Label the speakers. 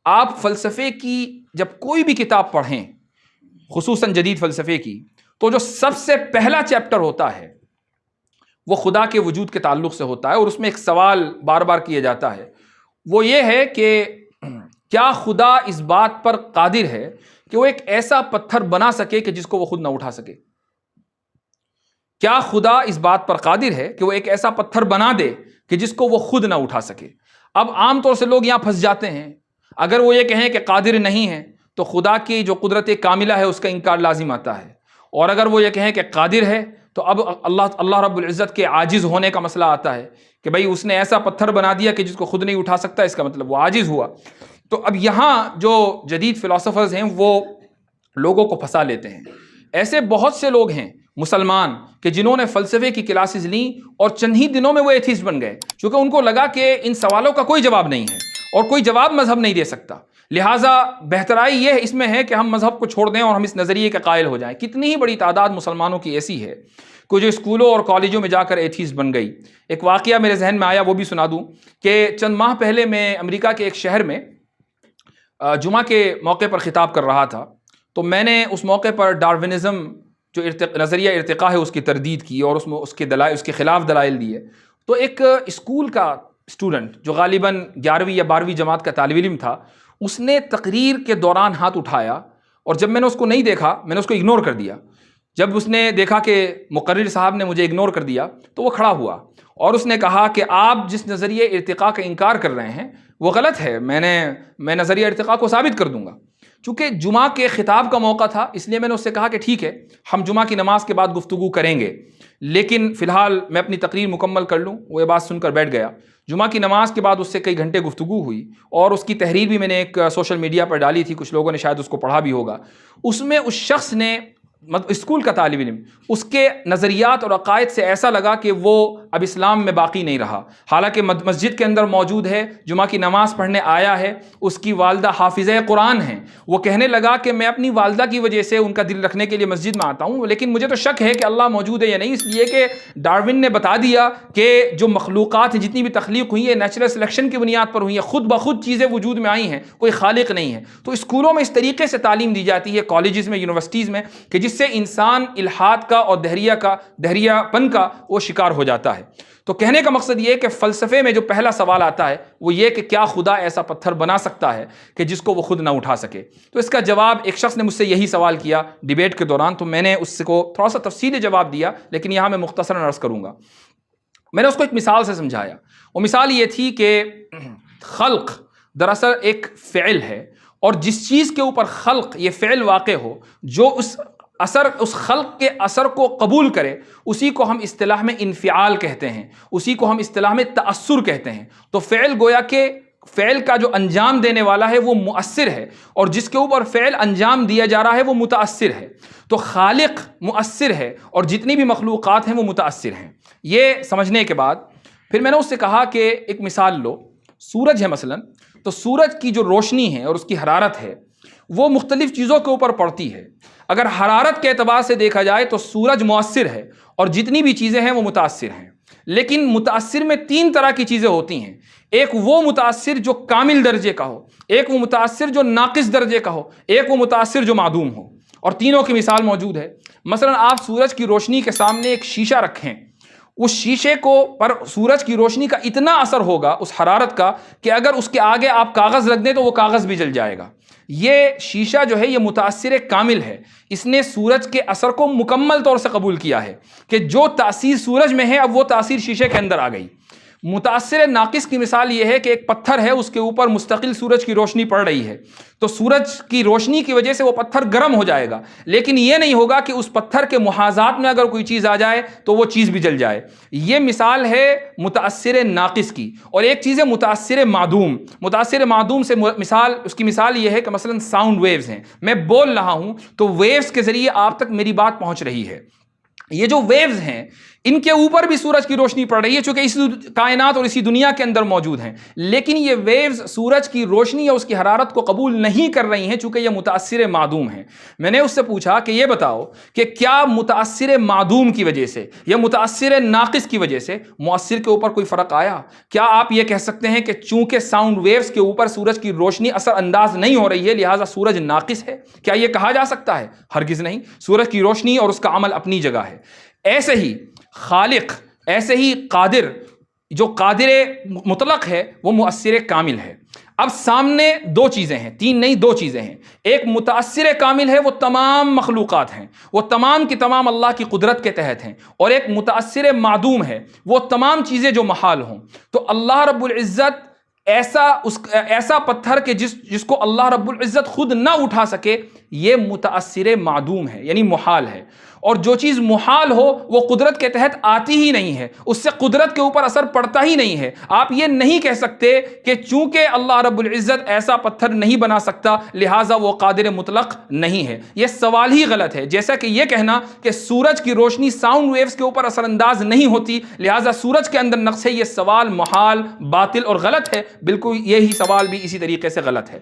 Speaker 1: آپ فلسفے کی جب کوئی بھی کتاب پڑھیں، خصوصاً جدید فلسفے کی، تو جو سب سے پہلا چیپٹر ہوتا ہے وہ خدا کے وجود کے تعلق سے ہوتا ہے، اور اس میں ایک سوال بار بار کیا جاتا ہے، وہ یہ ہے کہ کیا خدا اس بات پر قادر ہے کہ وہ ایک ایسا پتھر بنا سکے کہ جس کو وہ خود نہ اٹھا سکے؟ کیا خدا اس بات پر قادر ہے کہ وہ ایک ایسا پتھر بنا دے کہ جس کو وہ خود نہ اٹھا سکے؟ اب عام طور سے لوگ یہاں پھنس جاتے ہیں، اگر وہ یہ کہیں کہ قادر نہیں ہے تو خدا کی جو قدرت کاملہ ہے اس کا انکار لازم آتا ہے، اور اگر وہ یہ کہیں کہ قادر ہے تو اب اللہ رب العزت کے عاجز ہونے کا مسئلہ آتا ہے کہ بھئی اس نے ایسا پتھر بنا دیا کہ جس کو خود نہیں اٹھا سکتا، اس کا مطلب وہ عاجز ہوا۔ تو اب یہاں جو جدید فلاسفرز ہیں وہ لوگوں کو پھنسا لیتے ہیں۔ ایسے بہت سے لوگ ہیں مسلمان کہ جنہوں نے فلسفے کی کلاسز لیں اور چند ہی دنوں میں وہ ایتھیسٹ بن گئے، چونکہ ان کو لگا کہ ان سوالوں کا کوئی جواب نہیں ہے اور کوئی جواب مذہب نہیں دے سکتا، لہٰذا بہترائی یہ اس میں ہے کہ ہم مذہب کو چھوڑ دیں اور ہم اس نظریے کے قائل ہو جائیں۔ کتنی ہی بڑی تعداد مسلمانوں کی ایسی ہے کہ جو اسکولوں اور کالجوں میں جا کر ایتھیسٹ بن گئی۔ ایک واقعہ میرے ذہن میں آیا، وہ بھی سنا دوں کہ چند ماہ پہلے میں امریکہ کے ایک شہر میں جمعہ کے موقع پر خطاب کر رہا تھا، تو میں نے اس موقع پر ڈارونزم جو نظریہ ارتقاء ہے اس کی تردید کی اور اس کے خلاف دلائل دیے۔ تو ایک اسکول کا اسٹوڈنٹ جو غالباً 11ویں یا 12ویں جماعت کا طالب علم تھا، اس نے تقریر کے دوران ہاتھ اٹھایا، اور جب میں نے اس کو نہیں دیکھا میں نے اس کو اگنور کر دیا۔ جب اس نے دیکھا کہ مقرر صاحب نے مجھے اگنور کر دیا تو وہ کھڑا ہوا اور اس نے کہا کہ آپ جس نظریہ ارتقاء کا انکار کر رہے ہیں وہ غلط ہے، میں نظریہ ارتقاء کو ثابت کر دوں گا۔ چونکہ جمعہ کے خطاب کا موقع تھا اس لیے میں نے اس سے کہا کہ ٹھیک ہے، ہم جمعہ کی نماز کے بعد گفتگو کریں گے، لیکن فی الحال میں اپنی تقریر مکمل کر لوں۔ وہ یہ بات سن کر بیٹھ گیا۔ جمعہ کی نماز کے بعد اس سے کئی گھنٹے گفتگو ہوئی، اور اس کی تحریر بھی میں نے ایک سوشل میڈیا پر ڈالی تھی، کچھ لوگوں نے شاید اس کو پڑھا بھی ہوگا۔ اس میں اس شخص نے، اسکول کا طالب علم، اس کے نظریات اور عقائد سے ایسا لگا کہ وہ اب اسلام میں باقی نہیں رہا، حالانکہ مسجد کے اندر موجود ہے، جمعہ کی نماز پڑھنے آیا ہے، اس کی والدہ حافظہ قرآن ہیں۔ وہ کہنے لگا کہ میں اپنی والدہ کی وجہ سے ان کا دل رکھنے کے لیے مسجد میں آتا ہوں، لیکن مجھے تو شک ہے کہ اللہ موجود ہے یا نہیں، اس لیے کہ ڈارون نے بتا دیا کہ جو مخلوقات ہیں، جتنی بھی تخلیق ہوئی ہے، نیچرل سلیکشن کی بنیاد پر ہوئی ہے، خود بخود چیزیں وجود میں آئی ہیں، کوئی خالق نہیں ہے۔ تو اسکولوں میں اس طریقے سے تعلیم دی جاتی ہے، کالجز میں، یونیورسٹیز میں، کہ جس سے انسان الحاد کا اور دہریہ پن کا وہ شکار ہو جاتا ہے۔ تو کہنے کا مقصد یہ ہے کہ فلسفے میں جو پہلا سوال آتا ہے وہ یہ کہ کیا خدا ایسا پتھر بنا سکتا ہے کہ جس کو وہ خود نہ اٹھا سکے؟ تو اس کا جواب ایک شخص نے مجھ سے یہی سوال کیا ڈیبیٹ کے دوران، تو میں نے اس کو تھوڑا سا تفصیلی جواب دیا، لیکن یہاں میں مختصراً عرض کروں گا۔ میں نے اس کو ایک مثال سے سمجھایا۔ وہ مثال یہ تھی کہ خلق دراصل ایک فعل ہے، اور جس چیز کے اوپر خلق یہ فعل واقع ہو، جو اس خلق کے اثر کو قبول کرے، اسی کو ہم اصطلاح میں انفعال کہتے ہیں، اسی کو ہم اصطلاح میں تأثر کہتے ہیں۔ تو فعل گویا کہ فعل کا جو انجام دینے والا ہے وہ مؤثر ہے، اور جس کے اوپر فعل انجام دیا جا رہا ہے وہ متأثر ہے۔ تو خالق مؤثر ہے اور جتنی بھی مخلوقات ہیں وہ متأثر ہیں۔ یہ سمجھنے کے بعد پھر میں نے اس سے کہا کہ ایک مثال لو، سورج ہے مثلا، تو سورج کی جو روشنی ہے اور اس کی حرارت ہے وہ مختلف چیزوں کے اوپر پڑتی ہے۔ اگر حرارت کے اعتبار سے دیکھا جائے تو سورج مؤثر ہے اور جتنی بھی چیزیں ہیں وہ متاثر ہیں، لیکن متاثر میں 3 طرح کی چیزیں ہوتی ہیں۔ ایک وہ متاثر جو کامل درجے کا ہو، ایک وہ متاثر جو ناقص درجے کا ہو، ایک وہ متاثر جو معدوم ہو، اور تینوں کی مثال موجود ہے۔ مثلا آپ سورج کی روشنی کے سامنے ایک شیشہ رکھیں، اس شیشے پر سورج کی روشنی کا اتنا اثر ہوگا اس حرارت کا کہ اگر اس کے آگے آپ کاغذ رکھ دیں تو وہ کاغذ بھی جل جائے گا۔ یہ شیشہ جو ہے یہ متاثر کامل ہے، اس نے سورج کے اثر کو مکمل طور سے قبول کیا ہے کہ جو تاثیر سورج میں ہے اب وہ تاثیر شیشے کے اندر آ گئی۔ متاثر ناقص کی مثال یہ ہے کہ ایک پتھر ہے، اس کے اوپر مستقل سورج کی روشنی پڑ رہی ہے، تو سورج کی روشنی کی وجہ سے وہ پتھر گرم ہو جائے گا، لیکن یہ نہیں ہوگا کہ اس پتھر کے محاذات میں اگر کوئی چیز آ جائے تو وہ چیز بھی جل جائے۔ یہ مثال ہے متاثر ناقص کی۔ اور ایک چیز ہے متاثر معدوم۔ متاثر معدوم سے اس کی مثال یہ ہے کہ مثلا ساؤنڈ ویوز ہیں، میں بول رہا ہوں تو ویوز کے ذریعے آپ تک میری بات پہنچ رہی ہے، یہ جو ویوز ہیں ان کے اوپر بھی سورج کی روشنی پڑ رہی ہے چونکہ اسی کائنات اور اسی دنیا کے اندر موجود ہیں، لیکن یہ ویوز سورج کی روشنی یا اس کی حرارت کو قبول نہیں کر رہی ہیں چونکہ یہ متاثر معدوم ہیں۔ میں نے اس سے پوچھا کہ یہ بتاؤ کہ کیا متاثر معدوم کی وجہ سے یا متاثر ناقص کی وجہ سے مؤثر کے اوپر کوئی فرق آیا؟ کیا آپ یہ کہہ سکتے ہیں کہ چونکہ ساؤنڈ ویوز کے اوپر سورج کی روشنی اثر انداز نہیں ہو رہی ہے لہٰذا سورج ناقص ہے؟ کیا یہ کہا جا سکتا ہے؟ ہرگز نہیں۔ سورج کی روشنی اور اس کا عمل اپنی جگہ ہے۔ ایسے ہی خالق، ایسے ہی قادر، جو قادر مطلق ہے وہ مؤثر کامل ہے۔ اب سامنے دو چیزیں ہیں، تین نہیں دو چیزیں ہیں۔ ایک متاثر کامل ہے، وہ تمام مخلوقات ہیں، وہ تمام کی تمام اللہ کی قدرت کے تحت ہیں، اور ایک متاثر معدوم ہے، وہ تمام چیزیں جو محال ہوں۔ تو اللہ رب العزت ایسا پتھر کہ جس کو اللہ رب العزت خود نہ اٹھا سکے، یہ متاثر معدوم ہے یعنی محال ہے، اور جو چیز محال ہو وہ قدرت کے تحت آتی ہی نہیں ہے، اس سے قدرت کے اوپر اثر پڑتا ہی نہیں ہے۔ آپ یہ نہیں کہہ سکتے کہ چونکہ اللہ رب العزت ایسا پتھر نہیں بنا سکتا لہٰذا وہ قادر مطلق نہیں ہے، یہ سوال ہی غلط ہے۔ جیسا کہ یہ کہنا کہ سورج کی روشنی ساؤنڈ ویوز کے اوپر اثر انداز نہیں ہوتی لہٰذا سورج کے اندر نقص ہے، یہ سوال محال، باطل اور غلط ہے۔ بالکل یہی سوال بھی اسی طریقے سے غلط ہے۔